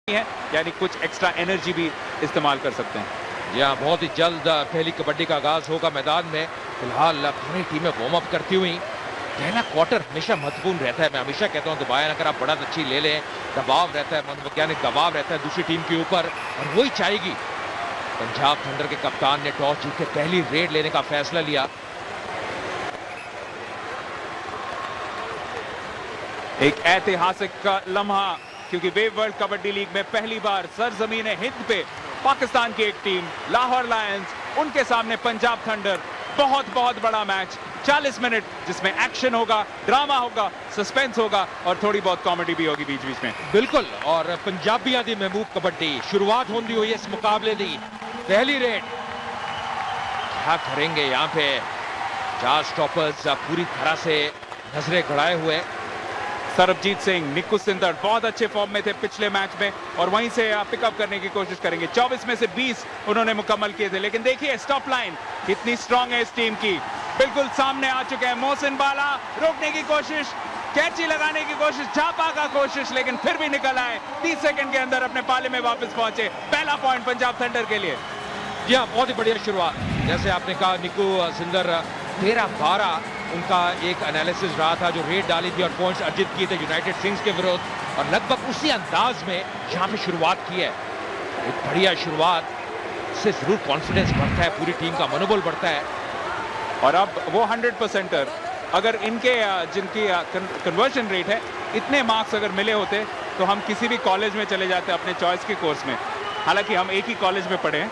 है, यानी कुछ एक्स्ट्रा एनर्जी भी इस्तेमाल कर सकते हैं। यहाँ बहुत ही जल्द पहली कबड्डी का आगाज होगा मैदान में। फिलहाल पूरी टीमें वार्म अप करती हुई। पहला क्वार्टर हमेशा महत्वपूर्ण रहता है। मैं हमेशा कहता हूँ दुबई अगर आप बढ़त अच्छी ले लें, दबाव रहता है, मनोवैज्ञानिक दबाव रहता है दूसरी टीम के ऊपर, और वही चाहेगी। पंजाब थंडर के कप्तान ने टॉस जीत के पहली रेड लेने का फैसला लिया। एक ऐतिहासिक लम्हा, क्योंकि वेव वर्ल्ड कबड्डी लीग में पहली बार सरजमीन हिंद पे पाकिस्तान की एक टीम लाहौर लायंस, उनके सामने पंजाब थंडर। बहुत बड़ा मैच, 40 मिनट जिसमें एक्शन होगा, ड्रामा होगा, सस्पेंस होगा और थोड़ी बहुत कॉमेडी भी होगी बीच बीच में। बिल्कुल, और पंजाबियां दी महबूब कबड्डी शुरुआत होती हुई इस मुकाबले दी। पहली रेड क्या करेंगे यहाँ पे? 4 स्टॉपर्स पूरी तरह से नजरें गड़ाए हुए। सरबजीत सिंह, निक्कू सिंदर बहुत अच्छे फॉर्म में थे पिछले मैच में और वहीं से पिकअप करने की कोशिश करेंगे। 24 में से 20 उन्होंने मुकम्मल किए थे, लेकिन देखिए स्टॉप लाइन कितनी स्ट्रांग है इस टीम की। बिल्कुल सामने आ चुके हैं। मोहसिन बाला रोकने की कोशिश, कैची लगाने की कोशिश, झापा का कोशिश, लेकिन फिर भी निकल आए। 30 सेकंड के अंदर अपने पाले में वापस पहुंचे। पहला पॉइंट पंजाब थंडर के लिए। जी हाँ, बहुत ही बढ़िया शुरुआत। जैसे आपने कहा, निक्कू सिंदर 13-12 उनका एक एनालिसिस रहा था, जो रेड डाली थी और पॉइंट्स अर्जित किए थे यूनाइटेड सिंग्स के विरुद्ध, और लगभग उसी अंदाज में यहाँ पे शुरुआत की है। एक बढ़िया शुरुआत से जरूर कॉन्फिडेंस बढ़ता है, पूरी टीम का मनोबल बढ़ता है। और अब वो 100%, अगर इनके जिनकी कन्वर्जन रेट है, इतने मार्क्स अगर मिले होते तो हम किसी भी कॉलेज में चले जाते अपने चॉइस के कोर्स में। हालांकि हम एक ही कॉलेज में पढ़े हैं,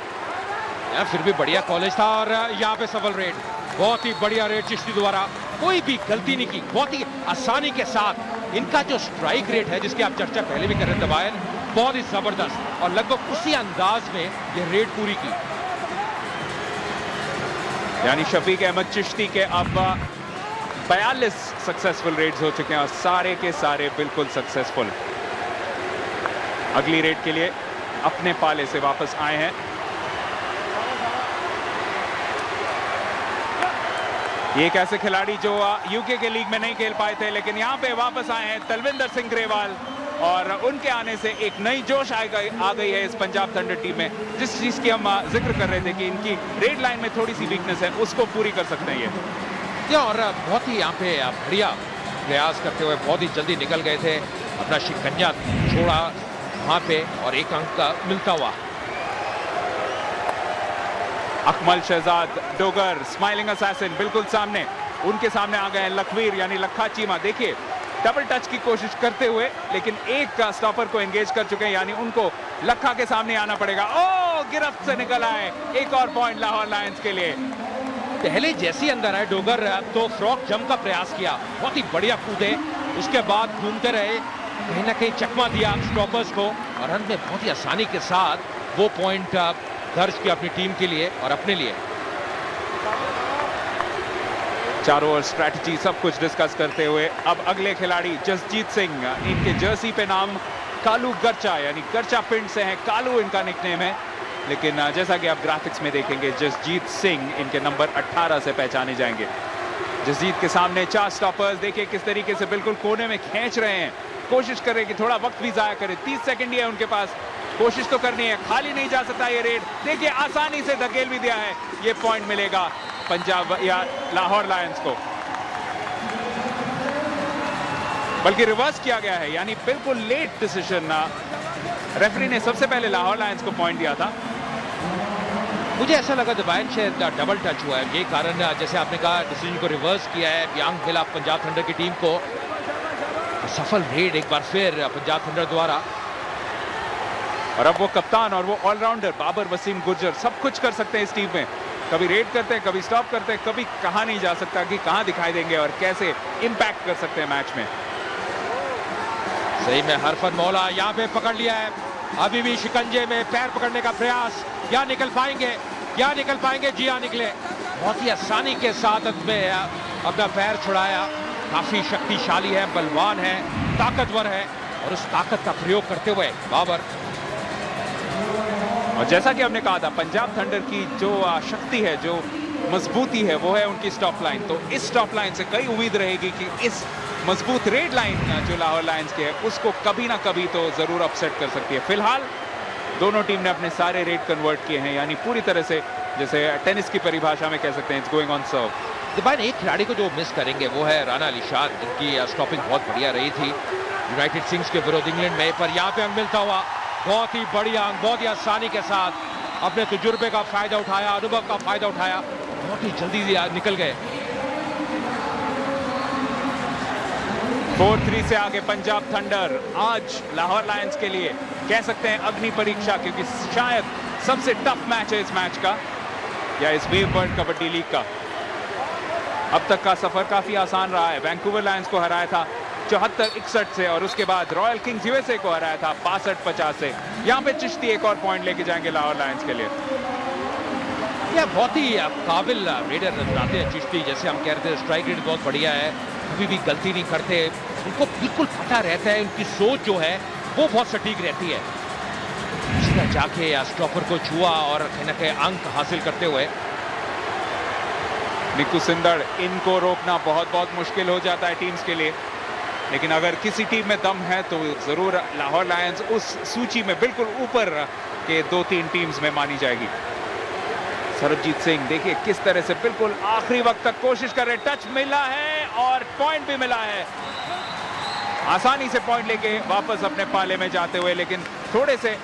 फिर भी बढ़िया कॉलेज था। और यहाँ पे सफल रेड, बहुत ही बढ़िया रेड चिश्ती द्वारा, कोई भी गलती नहीं की, बहुत ही आसानी के साथ। इनका जो स्ट्राइक रेट है, जिसकी आप चर्चा पहले भी कर रहे थे दबायन, बहुत ही जबरदस्त, और लगभग उसी अंदाज में ये रेड पूरी की। यानी शफीक अहमद चिश्ती के अब 42 सक्सेसफुल रेड्स हो चुके हैं और सारे के सारे बिल्कुल सक्सेसफुल। अगली रेड के लिए अपने पाले से वापस आए हैं। ये एक ऐसे खिलाड़ी जो यूके के लीग में नहीं खेल पाए थे, लेकिन यहाँ पे वापस आए हैं तलविंदर सिंह ग्रेवाल, और उनके आने से एक नई जोश आ गई है इस पंजाब थंडर टीम में। जिस चीज की हम जिक्र कर रहे थे कि इनकी रेड लाइन में थोड़ी सी वीकनेस है, उसको पूरी कर सकते हैं ये। और बहुत ही यहाँ पे बढ़िया प्रयास करते हुए बहुत ही जल्दी निकल गए थे, अपना शिकंजा छोड़ा वहां पे, और एक अंक मिलता हुआ। अकमल शहजाद डोगर, स्माइलिंग असैसिन, बिल्कुल सामने, उनके सामने आ गए हैं लखवीर यानी लखा चीमा। देखिए डबल टच की कोशिश करते हुए, लेकिन एक स्टॉपर को एंगेज कर चुके हैं, यानी उनको लखा के सामने आना पड़ेगा। ओ, गिरफ्त से निकल आए। एक और पॉइंट लाहौर लायंस के लिए। पहले जैसे अंदर आए डोगर तो फ्रॉक जंप का प्रयास किया, बहुत ही बढ़िया कूदे, उसके बाद घूमते रहे, कहीं ना कहीं चकमा दिया स्टॉपर्स को, और अंत में बहुत ही आसानी के साथ वो पॉइंट दर्ज किया अपनी टीम के लिए और अपने लिए। चारों ओर स्ट्रैटेजी सब कुछ डिस्कस करते हुए अब अगले खिलाड़ी जसजीत सिंह, इनके जर्सी पे नाम कालू गर्चा यानी गर्चा पिंड से है, कालू इनका निकनेम है, लेकिन जैसा कि आप ग्राफिक्स में देखेंगे जसजीत सिंह इनके नंबर 18 से पहचाने जाएंगे। जसजीत के सामने 4 स्टॉपर्स, देखिए किस तरीके से बिल्कुल कोने में खींच रहे हैं, कोशिश कर रहे हैं कि थोड़ा वक्त भी जाया करें। 30 सेकंड ही है उनके पास, कोशिश तो करनी है, खाली नहीं जा सकता ये रेड। देखिए आसानी से धकेल भी दिया है, ये पॉइंट मिलेगा पंजाब या लाहौर लायंस को। बल्कि रिवर्स किया गया है, यानी बिल्कुल लेट डिसीजन। रेफरी ने सबसे पहले लाहौर लायंस को पॉइंट दिया था। मुझे ऐसा लगा दबायन शायद डबल टच हुआ है, ये कारण जैसे आपने कहा डिसीजन को रिवर्स किया है। यांग मिला पंजाब थंडर की टीम को। सफल रेड एक बार फिर पंजाब थंडर द्वारा, और अब वो कप्तान और वो ऑलराउंडर बाबर वसीम गुर्जर सब कुछ कर सकते हैं इस टीम में। कभी रेड करते हैं, कभी स्टॉप करते हैं, कभी कहा नहीं जा सकता कि कहां दिखाई देंगे और कैसे इंपैक्ट कर सकते हैं मैच में। सही में हरफन मौला यहाँ पे पकड़ लिया है, अभी भी शिकंजे में पैर पकड़ने का प्रयास। क्या निकल पाएंगे, क्या निकल पाएंगे? जी हाँ, निकले। बहुत ही आसानी के साथ अंत में अपना पैर छुड़ाया। काफी शक्तिशाली है, बलवान है, ताकतवर है, और उस ताकत का प्रयोग करते हुए बाबर। और जैसा कि हमने कहा था, पंजाब थंडर की जो शक्ति है, जो मजबूती है, वो है उनकी स्टॉप लाइन। तो इस स्टॉप लाइन से कई उम्मीद रहेगी कि इस मजबूत रेड लाइन जो लाहौर लायंस की है उसको कभी ना कभी तो जरूर अपसेट कर सकती है। फिलहाल दोनों टीम ने अपने सारे रेड कन्वर्ट किए हैं, यानी पूरी तरह से जैसे टेनिस की परिभाषा में कह सकते हैं, इट्स गोइंग ऑन सर्व। दिबान एक खिलाड़ी को जो मिस करेंगे वो है राना अलीशाद, जिनकी स्टॉपिंग बहुत बढ़िया रही थी यूनाइटेड सिंग्स के विरुद्ध इंग्लैंड में, पर यहाँ पे अंक मिलता हुआ बहुत ही बढ़िया अंक, बहुत ही आसानी के साथ अपने तजुर्बे का फायदा उठाया, अनुभव का फायदा उठाया, बहुत ही जल्दी निकल गए। 4-3 से आगे पंजाब थंडर। आज लाहौर लायंस के लिए कह सकते हैं अग्नि परीक्षा, क्योंकि शायद सबसे टफ मैच है इस मैच का या इस वेव वर्ल्ड कबड्डी लीग का। अब तक का सफर काफी आसान रहा है। वैंकूवर लायंस को हराया था 74-61 से, और उसके बाद रॉयल किंग्स यूएसए को हराया था 62-50 से। यहाँ पे चिश्ती एक और पॉइंट लेके जाएंगे लाहौर लायंस के लिए। यह बहुत ही काबिल रेडर नजर आते हैं चिश्ती, जैसे हम कह रहे थे स्ट्राइक रेट बहुत बढ़िया है, कभी भी गलती नहीं करते, उनको बिल्कुल पता रहता है, उनकी सोच जो है वो बहुत सटीक रहती है। सीधा जाके स्टॉपर को छुआ और कहीं ना कहीं अंक हासिल करते हुए निकू सिंदड़, इनको रोकना बहुत बहुत मुश्किल हो जाता है टीम्स के लिए, लेकिन अगर किसी टीम में दम है तो जरूर लाहौर लायंस उस सूची में बिल्कुल ऊपर के 2-3 टीम्स में मानी जाएगी। सरबजीत सिंह देखिए किस तरह से बिल्कुल आखिरी वक्त तक कोशिश कर रहे, टच मिला है और पॉइंट भी मिला है, आसानी से पॉइंट लेके वापस अपने पाले में जाते हुए, लेकिन थोड़े से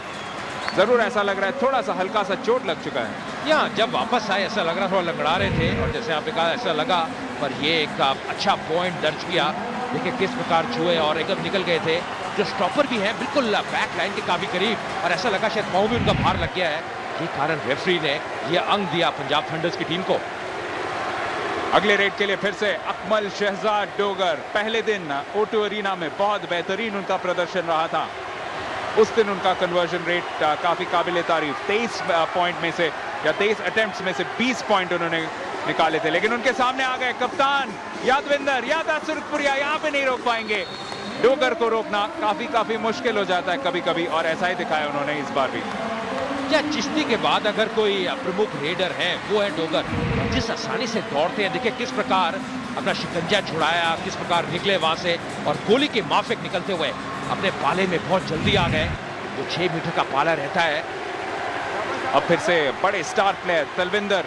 जरूर ऐसा लग रहा है थोड़ा सा हल्का सा चोट लग चुका है। या जब वापस आए ऐसा लग रहा थोड़ा लंगड़ा रहे थे, और जैसे आपने कहा ऐसा लगा, पर ये एक अच्छा पॉइंट दर्ज किया। देखिए किस प्रकार छुए और एकदम निकल गए थे। जो स्टॉपर भी हैं बिल्कुल बैक लाइन के काफी करीब, और ऐसा लगा शायद पाँव भी उनका भार लग गया है, ये कारण रेफरी ने ये अंक दिया पंजाब थंडर्स की टीम को। अगले रेड के लिए फिर से अकमल शहजाद डोगर। पहले दिन O2 अरीना में बहुत बेहतरीन उनका प्रदर्शन रहा था, उस दिन उनका कन्वर्जन रेट काफी काबिल तारीफ, 23 पॉइंट में से या 23 अटेम्प्ट्स में से 20 पॉइंट उन्होंने निकाले थे, लेकिन उनके सामने आ गए कप्तान यादविंदर सुरखपुरिया, यहाँ पे नहीं रोक पाएंगे। डोगर को रोकना काफी मुश्किल हो जाता है कभी कभी, और ऐसा ही दिखाया उन्होंने इस बार भी। क्या चिश्ती के बाद अगर कोई प्रमुख रेडर है वो है डोगर, जिस आसानी से दौड़ते हैं, देखिए किस प्रकार अपना शिकंजा छुड़ाया, किस प्रकार निकले वहां से, और गोली के माफिक निकलते हुए अपने पाले में बहुत जल्दी आ गए। वो 6 मीटर का पाला रहता है। अब फिर से बड़े स्टार प्लेयर तलविंदर,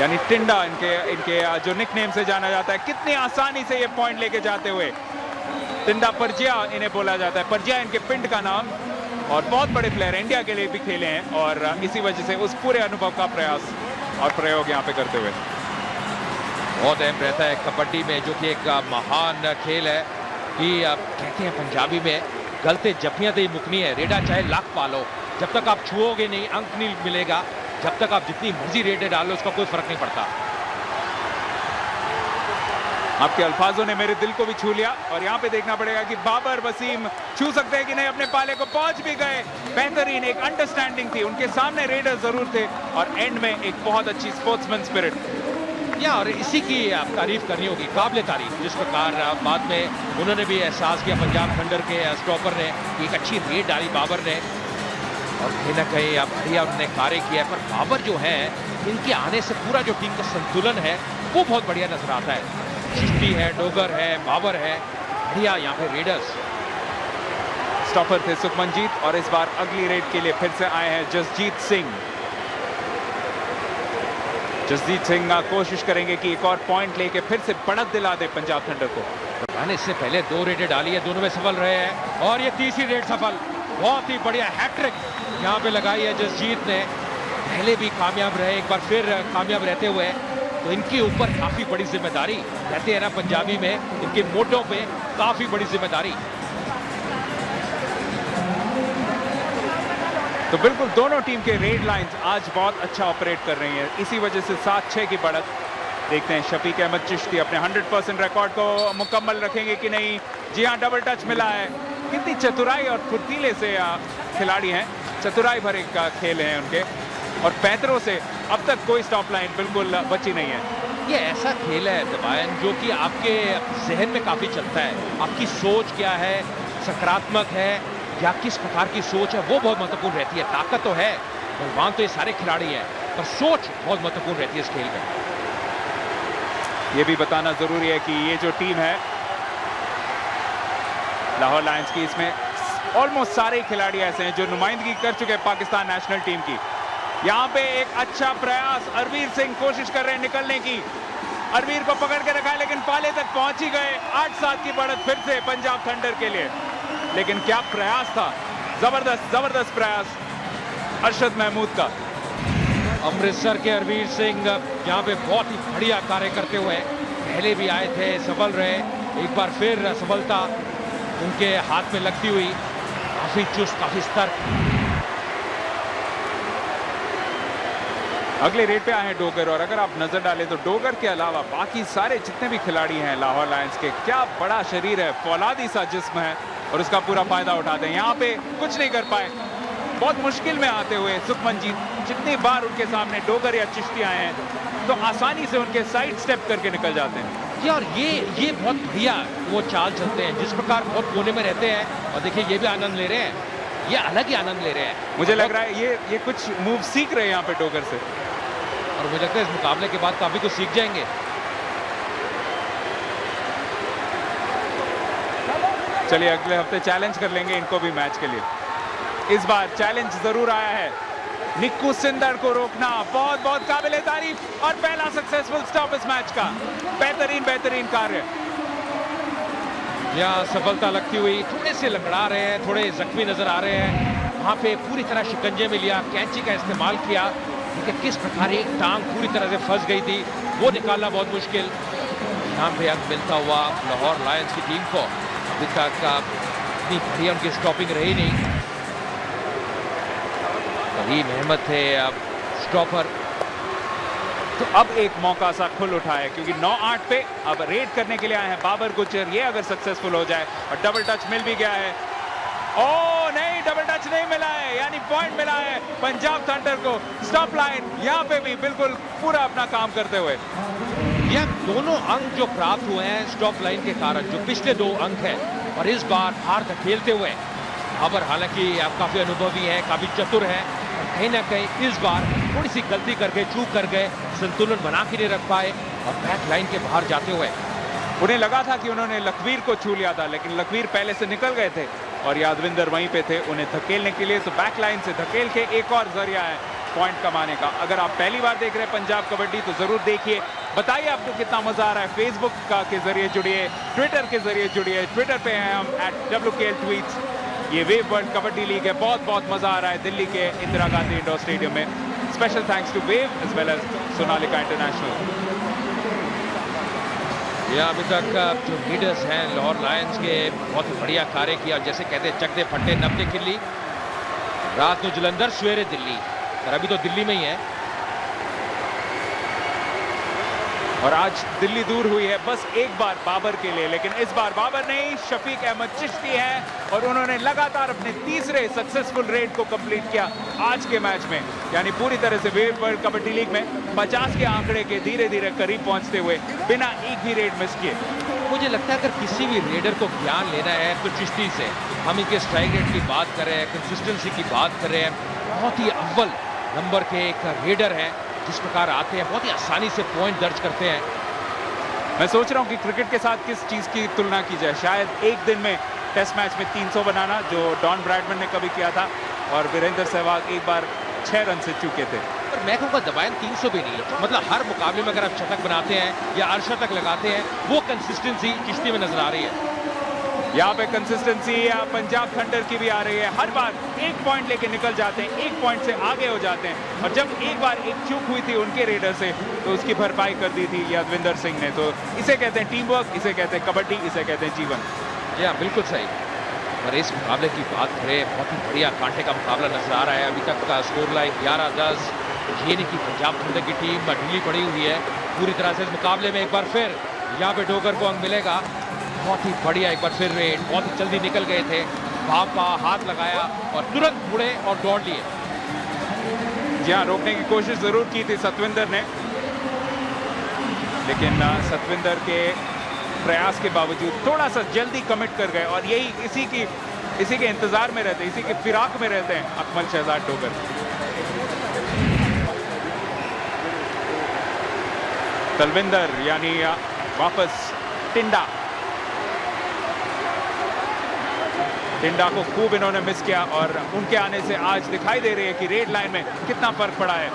यानी टिंडा इनके जो निकनेम से जाना जाता है, कितनी आसानी से ये पॉइंट लेके जाते हुए। टिंडा परजिया इन्हें बोला जाता है, परजिया इनके पिंड का नाम, और बहुत बड़े प्लेयर इंडिया के लिए भी खेले हैं, और इसी वजह से उस पूरे अनुभव का प्रयास और प्रयोग यहाँ पे करते हुए बहुत अहम रहता है कबड्डी में, जो कि एक महान खेल है कि कहते हैं पंजाबी में गलते जफियां तो मुकनी है, रेडा चाहे लाख पालो, जब तक आप छुओगे नहीं अंक नहीं मिलेगा, जब तक आप जितनी मर्जी रेडे डालो उसका कोई फर्क नहीं पड़ता। आपके अल्फाजों ने मेरे दिल को भी छू लिया, और यहाँ पे देखना पड़ेगा कि बाबर वसीम छू सकते हैं कि नहीं, अपने पाले को पहुंच भी गए। बेहतरीन एक अंडरस्टैंडिंग थी, उनके सामने रेडर जरूर थे, और एंड में एक बहुत अच्छी स्पोर्ट्समैन स्पिरिट। या और इसी की तारीफ करनी होगी, काबिल तारीफ, जिस प्रकार बाद में उन्होंने भी एहसास किया पंजाब थंडर के स्टॉपर ने, एक अच्छी रेड डाली बाबर ने, और कहीं ना कहीं बढ़िया उन्होंने कार्य किया। पर बाबर जो है, इनके आने से पूरा जो टीम का संतुलन है वो बहुत बढ़िया नजर आता है। चिश्ती है, डोगर है, बाबर है, बढ़िया यहाँ पे रेडर्स। स्टॉपर थे सुखमनजीत, और इस बार अगली रेड के लिए फिर से आए हैं जसजीत सिंह। जसजीत सिंह कोशिश करेंगे कि एक और पॉइंट लेके फिर से बढ़त दिला दे पंजाब थंडर को। मैंने इससे पहले 2 रेडें डाली है, दोनों में सफल रहे हैं, और ये तीसरी रेड सफल, बहुत ही बढ़िया हैट्रिक यहाँ पे लगाई है जसजीत ने। पहले भी कामयाब रहे, एक बार फिर कामयाब रहते हुए, तो इनके ऊपर काफी बड़ी जिम्मेदारी, कहते हैं ना पंजाबी में, इनके मोटों पे काफी बड़ी जिम्मेदारी। तो बिल्कुल दोनों टीम के रेड लाइंस आज बहुत अच्छा ऑपरेट कर रही हैं, इसी वजह से 7-6 की बढ़त। देखते हैं शफीक अहमद चिश्ती अपने 100% रिकॉर्ड को मुकम्मल रखेंगे कि नहीं। जी हाँ, डबल टच मिला है। कितनी चतुराई और फुर्तीले से खिलाड़ी हैं, चतुराई भरे का खेल है उनके, और पैंतरों से अब तक कोई स्टॉप लाइन बिल्कुल बची नहीं है। ये ऐसा खेल है दबायन जो कि आपके जहन में काफी चलता है, आपकी सोच क्या है, सकारात्मक है या किस प्रकार की सोच है, वो बहुत महत्वपूर्ण रहती है। ताकत तो है, बलवान तो ये सारे खिलाड़ी हैं, पर सोच बहुत महत्वपूर्ण रहती है इस खेल में। ये भी बताना जरूरी है कि ये जो टीम है लाहौर लायंस की, इसमें ऑलमोस्ट सारे खिलाड़ी ऐसे हैं जो नुमाइंदगी कर चुके हैं पाकिस्तान नेशनल टीम की। यहां पे एक अच्छा प्रयास, अरवीर सिंह कोशिश कर रहे हैं निकलने की, अरवीर को पकड़ के रखा है लेकिन पाले तक पहुंच ही गए। 8-7 की बढ़त फिर से पंजाब थंडर के लिए, लेकिन क्या प्रयास था, जबरदस्त प्रयास अरशद महमूद का। अमृतसर के अरवीर सिंह यहाँ पे बहुत ही बढ़िया कार्य करते हुए पहले भी आए थे, सफल रहे, एक बार फिर सफलता उनके हाथ में लगती हुई, काफी चुस्त, काफी सतर्क। अगले रेट पे आए हैं डोगर, और अगर आप नजर डालें तो डोगर के अलावा बाकी सारे जितने भी खिलाड़ी हैं लाहौर लायंस के, क्या बड़ा शरीर है, फौलादी सा जिस्म है, और उसका पूरा फायदा उठाते हैं। यहाँ पे कुछ नहीं कर पाए, बहुत मुश्किल में आते हुए सुखमनजीत, जितनी बार उनके सामने डोगर या चिश्ती आए हैं तो आसानी से उनके साइड स्टेप करके निकल जाते हैं। जी, और ये बहुत बढ़िया वो चाल चलते हैं, जिस प्रकार बहुत कोने में रहते हैं, और देखिए ये भी आनंद ले रहे हैं, ये अलग ही आनंद ले रहे हैं। मुझे लग रहा है ये कुछ मूव सीख रहे हैं यहाँ पे डोगर से, और मुझे लगता है इस मुकाबले के बाद काफी कुछ सीख जाएंगे। चलिए अगले हफ्ते चैलेंज कर लेंगे इनको भी मैच के लिए। इस बार चैलेंज जरूर आया है, निक्कू सिंदर को रोकना बहुत काबिले तारीफ, और पहला सक्सेसफुल स्टॉप इस मैच का। बेहतरीन कार्य। यहाँ सफलता लगती हुई, थोड़े से लंगड़ा रहे हैं, थोड़े जख्मी नजर आ रहे हैं, वहां पे पूरी तरह शिकंजे में लिया, कैंची का इस्तेमाल किया, लेकिन किस प्रकार एक टांग पूरी तरह से फंस गई थी, वो निकालना बहुत मुश्किल। यहाँ पे अंक मिलता हुआ लाहौर लायंस की टीम को, अभी तक इतनी बढ़िया उनकी स्टॉपिंग रही नहीं। करीम अहमद थे अब स्टॉपर, तो अब एक मौका सा खुल उठा है, क्योंकि 9-8 पे अब रेड करने के लिए आए हैं बाबर गुजर। ये अगर सक्सेसफुल हो जाए और डबल टच मिल भी गया है, ओ नहीं, डबल टच नहीं मिला है, यानी पॉइंट मिला है पंजाब थंडर को। स्टॉप लाइन यहाँ पे भी बिल्कुल पूरा अपना काम करते हुए। यह दोनों अंक जो प्राप्त हुए हैं स्टॉप लाइन के कारण, जो पिछले 2 अंक हैं, और इस बार हार धकेलते हुए बाबर हालांकि काफी अनुभवी है, काफी चतुर है, कहीं ना कहीं इस बार थोड़ी सी गलती कर गए, चूक कर गए, संतुलन बना के नहीं रख पाए, और बैक लाइन के बाहर जाते हुए उन्हें लगा था कि उन्होंने लखवीर को छू लिया था, लेकिन लखवीर पहले से निकल गए थे और यादविंदर वहीं पे थे उन्हें धकेलने के लिए। तो बैक लाइन से धकेल के एक और जरिया है पॉइंट कमाने का। अगर आप पहली बार देख रहे हैं पंजाब कबड्डी तो जरूर देखिए, बताइए आपको कितना मजा आ रहा है। फेसबुक के जरिए जुड़िए, ट्विटर के जरिए जुड़िए, ट्विटर पे हैं हम @WKL tweets। ये वेव वर्ल्ड कबड्डी लीग है, बहुत मजा आ रहा है दिल्ली के इंदिरा गांधी इंडोर स्टेडियम में। Special thanks to Wave as well as Sonalika International. ये अभी तक जो लीडर्स हैं लाहौर लायंस के, बहुत ही बढ़िया कार्य किया, जैसे कहते हैं चकदे फट्टे नब्बे किल्ली, रात को जलंधर सवेरे दिल्ली, और अभी तो दिल्ली में ही है, और आज दिल्ली दूर हुई है बस एक बार बाबर के लिए, लेकिन इस बार बाबर नहीं, शफीक अहमद चिश्ती हैं, और उन्होंने लगातार अपने तीसरे सक्सेसफुल रेड को कंप्लीट किया आज के मैच में। यानी पूरी तरह से वेव वर्ल्ड कबड्डी लीग में 50 के आंकड़े के धीरे धीरे करीब पहुंचते हुए बिना एक भी रेड मिस किए। मुझे लगता है अगर किसी भी रेडर को ज्ञान लेना है तो चिश्ती से। हम इनके स्ट्राइक रेट की बात कर रहे हैं, कंसिस्टेंसी की बात कर रहे हैं, बहुत ही अव्वल नंबर के एक रेडर हैं, जिस प्रकार आते हैं बहुत ही आसानी से पॉइंट दर्ज करते हैं। मैं सोच रहा हूं कि क्रिकेट के साथ किस चीज की तुलना की जाए, शायद एक दिन में टेस्ट मैच में 300 बनाना, जो डॉन ब्रैडमैन ने कभी किया था, और वीरेंद्र सहवाग एक बार 6 रन से चूके थे। और मैं कहूँगा दबाएं 300 भी नहीं, मतलब हर मुकाबले में अगर आप शतक बनाते हैं या अर्धशतक लगाते हैं, वो कंसिस्टेंसी चिश्ती में नजर आ रही है। यहाँ पे कंसिस्टेंसी पंजाब थंडर की भी आ रही है, हर बार एक पॉइंट लेके निकल जाते हैं, एक पॉइंट से आगे हो जाते हैं, और जब एक बार एक चूक हुई थी उनके रेडर से तो उसकी भरपाई कर दी थी यादविंदर सिंह ने। तो इसे कहते हैं टीम वर्क, इसे कहते हैं कबड्डी, इसे कहते हैं जीवन। जी हाँ, बिल्कुल सही। और इस मुकाबले की बात करें, बहुत ही बढ़िया कांटे का मुकाबला नजर आ रहा है। अभी तक का स्कोर लाइन 11-10, ये नहीं कि पंजाब थंडर की टीम ढीली पड़ी हुई है पूरी तरह से। इस मुकाबले में एक बार फिर यहाँ पे डोगर को अंक मिलेगा, बहुत ही बढ़िया एक बार फिर रेड, बहुत ही जल्दी निकल गए थे, भापा, हाथ लगाया और तुरंत मुड़े और दौड़ लिए। जी हाँ, रोकने की कोशिश जरूर की थी सतविंदर ने, लेकिन सतविंदर के प्रयास के बावजूद थोड़ा सा जल्दी कमिट कर गए, और यही इसी के इंतजार में रहते, इसी के फिराक में रहते हैं अकमल शहजाद डोगर। तलविंदर यानी वापस टिंडा को खूब इन्होंने मिस किया और उनके आने से आज दिखाई दे रही है कि रेड लाइन में कितना फर्क पड़ा है।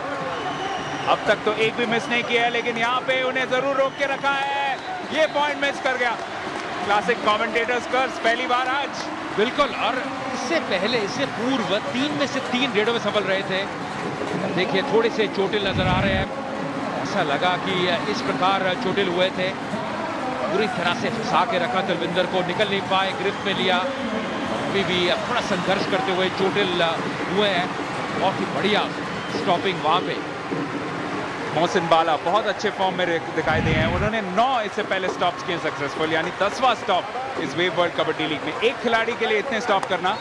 अब तक तो एक भी मिस नहीं किया है, लेकिन यहाँ पे उन्हें जरूर रोक के रखा है। ये पॉइंट मिस कर गया। क्लासिक कमेंटेटर्स कर्स पहली बार आज। बिल्कुल, और इससे पहले, इससे पूर्व 3 में से 3 रेडों में सफल रहे थे। देखिए थोड़े से चोटिल नजर आ रहे हैं। ऐसा लगा कि इस प्रकार चोटिल हुए थे। पूरी तरह से फंसा के रखा तलविंदर को, निकल नहीं पाए, गिरफ्त में लिया। अभी भी थोड़ा संघर्ष करते हुए चोटिल हुए हैं। बहुत ही बढ़िया स्टॉपिंग वहां पे। मोहसिन बाला बहुत अच्छे फॉर्म में दिखाई दिए हैं। उन्होंने 9 इससे पहले स्टॉप्स किए सक्सेसफुल, यानी 10वां स्टॉप इस वेव वर्ल्ड कबड्डी लीग में। एक खिलाड़ी के लिए इतने स्टॉप करना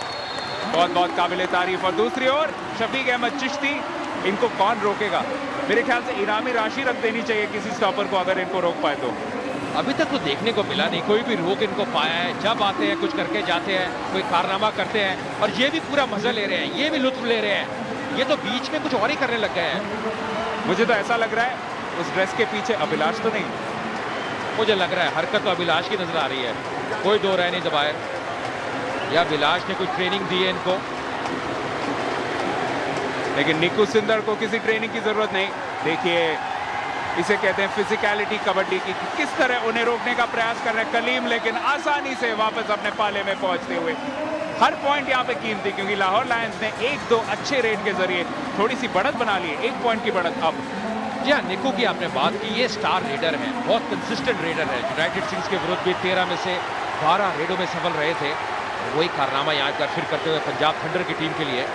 बहुत बहुत काबिले तारीफ। और दूसरी ओर शफीक अहमद चिश्ती, इनको कौन रोकेगा? मेरे ख्याल से इनामी राशि रख देनी चाहिए किसी स्टॉपर को अगर इनको रोक पाए तो। अभी तक तो देखने को मिला नहीं, कोई भी रोक इनको पाया है। जब आते हैं कुछ करके जाते हैं, कोई कारनामा करते हैं, और ये भी पूरा मजा ले रहे हैं, ये भी लुत्फ ले रहे हैं। ये तो बीच में कुछ और ही करने लग गए हैं। मुझे तो ऐसा लग रहा है उस ड्रेस के पीछे अभिलाष तो नहीं। मुझे लग रहा है हरकत तो अभिलाष की नजर आ रही है, कोई दो राय नहीं दबाए। या अभिलाष ने कोई ट्रेनिंग दी है इनको, लेकिन निकू सिंदर को किसी ट्रेनिंग की जरूरत नहीं। देखिए इसे कहते हैं फिजिकलिटी कबड्डी की, किस तरह उन्हें रोकने का प्रयास कर रहे हैं कलीम, लेकिन आसानी से वापस अपने पाले में पहुंचते हुए। हर पॉइंट यहाँ पे कीमती, क्योंकि लाहौर लायंस ने 1-2 अच्छे रेड के जरिए थोड़ी सी बढ़त बना ली है। 1 पॉइंट की बढ़त अब। जी हाँ, निकू की आपने बात की, ये स्टार रेडर है, बहुत कंसिस्टेंट रेडर है। यूनाइटेड सिंग्स के विरुद्ध भी 13 में से 12 रेडों में सफल रहे थे। वही कारनामा यहाँ पर फिर करते हुए पंजाब थंडर की टीम के लिए।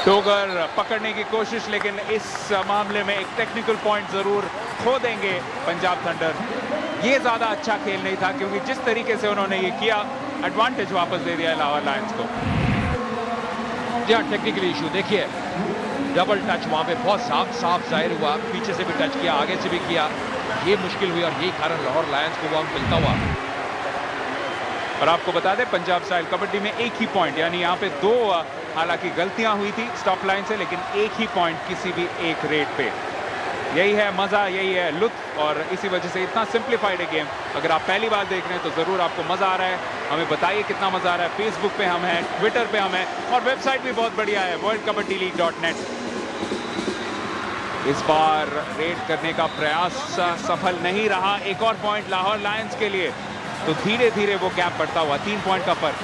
डोगर पकड़ने की कोशिश, लेकिन इस मामले में एक टेक्निकल पॉइंट जरूर खो देंगे पंजाब थंडर। ये ज्यादा अच्छा खेल नहीं था, क्योंकि जिस तरीके से उन्होंने ये किया, एडवांटेज वापस दे दिया लाहौर लायंस को। जी हाँ, टेक्निकल इशू देखिए, डबल टच वहां पे बहुत साफ जाहिर हुआ। पीछे से भी टच किया, आगे से भी किया, ये मुश्किल हुई, और यही कारण लाहौर लायंस को वो अंक मिलता हुआ। और आपको बता दें पंजाब स्टाइल कबड्डी में एक ही पॉइंट, यानी यहाँ पे 2 हालांकि गलतियां हुई थी स्टॉप लाइन से, लेकिन एक ही पॉइंट किसी भी एक रेड पे। यही है मजा, यही है लुत्फ, और इसी वजह से इतना सिंप्लीफाइड है गेम। अगर आप पहली बार देख रहे हैं तो जरूर आपको मजा आ रहा है। हमें बताइए कितना मजा आ रहा है। फेसबुक पे हम हैं, ट्विटर पे हम हैं, और वेबसाइट भी बहुत बढ़िया है worldkabaddilleague.net। इस बार रेड करने का प्रयास सफल नहीं रहा। एक और पॉइंट लाहौर लायंस के लिए, तो धीरे धीरे वो गैप बढ़ता हुआ 3 पॉइंट का फर्क।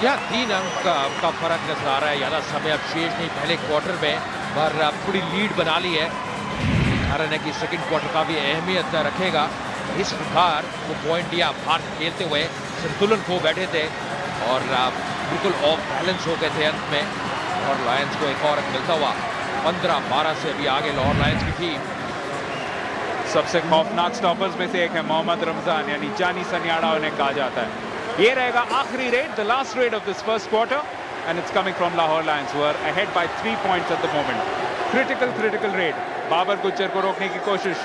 या 3 अंक का फर्क नजर आ रहा है। ज्यादा समय अब शेष नहीं पहले क्वार्टर में, पर थोड़ी लीड बना ली है। कारण है कि सेकंड क्वार्टर का भी अहमियत रखेगा। इस प्रकार वो पॉइंट या भारत खेलते हुए संतुलन खो बैठे थे और बिल्कुल ऑफ बैलेंस हो गए थे अंत में। और लायंस को एक और अंक मिलता हुआ 15-12 से अभी आगे लाहौर लायंस की टीम। सबसे खौफनाक स्टॉपर्स में से एक है मोहम्मद रमजान, यानी जानी सन्याड़ा उन्हें कहा जाता है। ये रहेगा आखिरी raid, the last raid of this first quarter, and it's coming from Lahore Lions who are ahead by 3 points at the moment. Critical raid. Babar Gujjar को रोकने की कोशिश,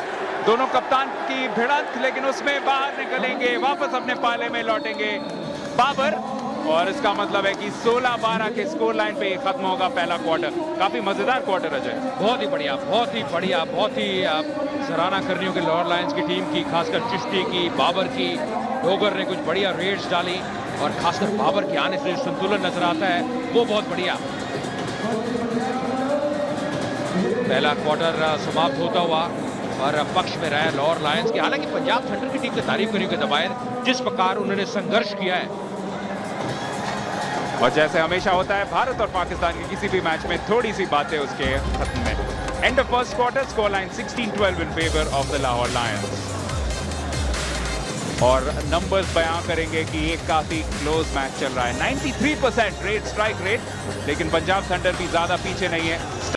दोनों कप्तान की भिड़ंत, लेकिन उसमें बाहर निकलेंगे, वापस अपने पाले में लौटेंगे बाबर। और इसका मतलब है कि 16-12 के स्कोर लाइन पे खत्म होगा पहला क्वार्टर। काफी मजेदार क्वार्टर अजय, बहुत ही बढ़िया, बहुत ही बढ़िया, बहुत ही सराहना करनी होगी लाहौर लायंस की टीम की, खासकर चिश्ती की, बाबर की। डोगर ने कुछ बढ़िया रेड्स डाली, और खासकर बाबर के आने से संतुलन नजर आता है वो बहुत बढ़िया। पहला क्वार्टर समाप्त होता हुआ और पक्ष में रहा लाहौर लायंस के। हालांकि पंजाब थंडर की टीम की तारीफ करी होगी दबायर, जिस प्रकार उन्होंने संघर्ष किया है। और जैसे हमेशा होता है भारत और पाकिस्तान के किसी भी मैच में थोड़ी सी बातें उसके खत्म में। End of first quarter, score line 16-12 in favour of the Lahore Lions. और नंबर्स बयां करेंगे कि ये काफी क्लोज मैच चल रहा है। 93% रेट स्ट्राइक रेट, लेकिन पंजाब थंडर भी ज्यादा पीछे नहीं है।